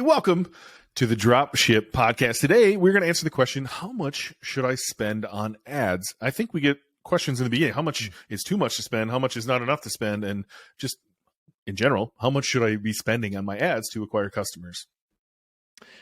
welcome to the Dropship Podcast. Today, we're going to answer the question, how much should I spend on ads? I think we get questions in the beginning. How much is too much to spend? How much is not enough to spend? And just in general, how much should I be spending on my ads to acquire customers?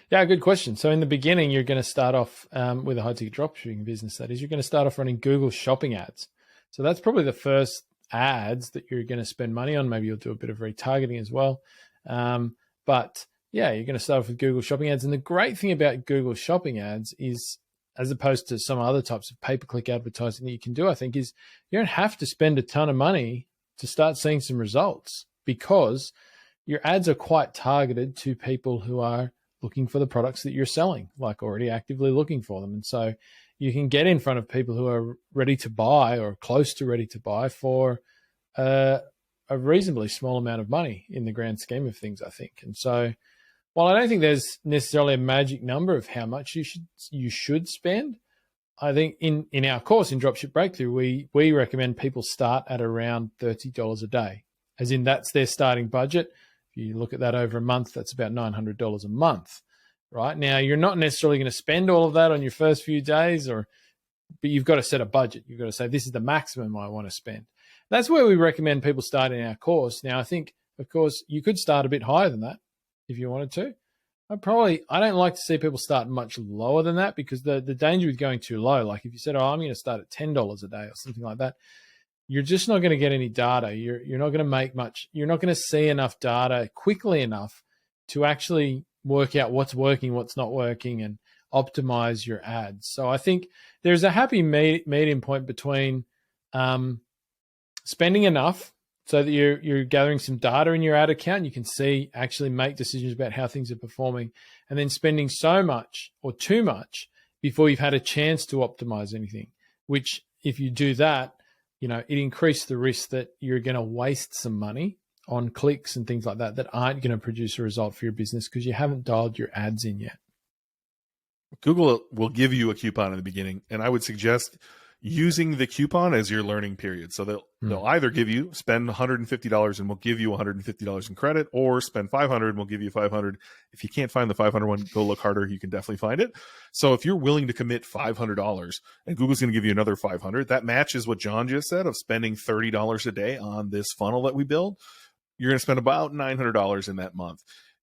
Yeah, good question. So in the beginning, you're going to start off with a high-ticket dropshipping business. That is, you're going to start off running Google Shopping ads. So that's probably the first ads that you're going to spend money on. Maybe you'll do a bit of retargeting as well. But yeah, you're going to start off with Google Shopping ads. And the great thing about Google Shopping ads is, as opposed to some other types of pay-per-click advertising that you can do, I think, is you don't have to spend a ton of money to start seeing some results, because your ads are quite targeted to people who are looking for the products that you're selling, like already actively looking for them. And so you can get in front of people who are ready to buy or close to ready to buy for a reasonably small amount of money in the grand scheme of things, I think. And so while I don't think there's necessarily a magic number of how much you should spend, I think in our course in Dropship Breakthru, we recommend people start at around $30 a day, as in that's their starting budget. If you look at that over a month, that's about $900 a month, right? Now, you're not necessarily going to spend all of that on your first few days, but you've got to set a budget. You've got to say, this is the maximum I want to spend. That's where we recommend people start in our course. Now, I think, of course, you could start a bit higher than that if you wanted to. I don't like to see people start much lower than that, because the danger with going too low, like if you said, I'm going to start at $10 a day or something like that, you're just not going to get any data. You're not going to make much. You're not going to see enough data quickly enough to actually work out what's working, what's not working, and optimize your ads. So I think there's a happy medium point between spending enough so that you're gathering some data in your ad account. You can actually make decisions about how things are performing, and then spending so much or too much before you've had a chance to optimize anything, which if you do that, it increases the risk that you're going to waste some money on clicks and things like that aren't going to produce a result for your business because you haven't dialed your ads in yet. Google will give you a coupon in the beginning, and I would suggest using the coupon as your learning period. So they'll either give you spend $150 and we'll give you $150 in credit, or spend $500 and we'll give you $500. If you can't find the $500 one, go look harder. You can definitely find it. So if you're willing to commit $500 and Google's going to give you another $500, that matches what John just said of spending $30 a day on this funnel that we build. You're going to spend about $900 in that month,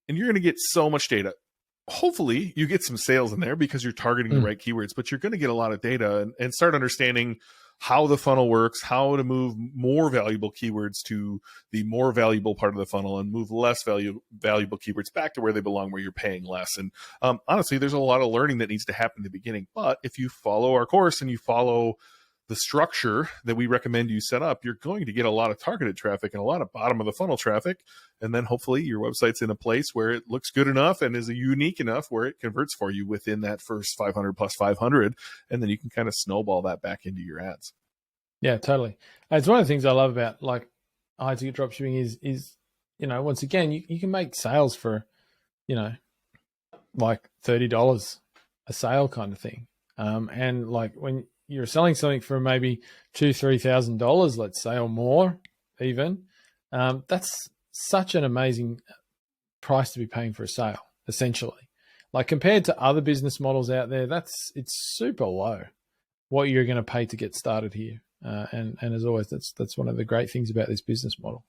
and you're going to get so much data. Hopefully you get some sales in there because you're targeting the right keywords, but you're going to get a lot of data and start understanding how the funnel works, how to move more valuable keywords to the more valuable part of the funnel, and move less valuable keywords back to where they belong, where you're paying less. And honestly, there's a lot of learning that needs to happen in the beginning. But if you follow our course and you follow the structure that we recommend you set up, you're going to get a lot of targeted traffic and a lot of bottom of the funnel traffic. And then hopefully your website's in a place where it looks good enough and is unique enough where it converts for you within that first 500 plus 500. And then you can kind of snowball that back into your ads. Yeah, totally. It's one of the things I love about like high ticket dropshipping is, once again, you can make sales for, like $30 a sale kind of thing. And like when you're selling something for maybe $2,000-$3,000, let's say, or more even, that's such an amazing price to be paying for a sale, essentially. Like compared to other business models out there, it's super low what you're going to pay to get started here. And as always, that's one of the great things about this business model.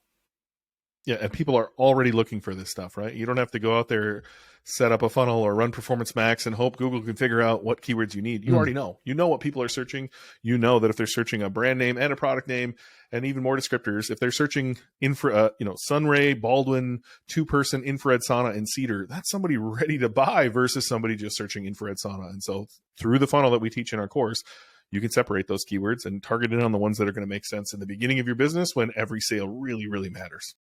Yeah, and people are already looking for this stuff, right? You don't have to go out there, set up a funnel or run Performance Max and hope Google can figure out what keywords you need. You already know. You know what people are searching. You know that if they're searching a brand name and a product name and even more descriptors, if they're searching Sunray, Baldwin, 2-person infrared sauna and cedar, that's somebody ready to buy versus somebody just searching infrared sauna. And so through the funnel that we teach in our course, you can separate those keywords and target in on the ones that are going to make sense in the beginning of your business when every sale really, really matters.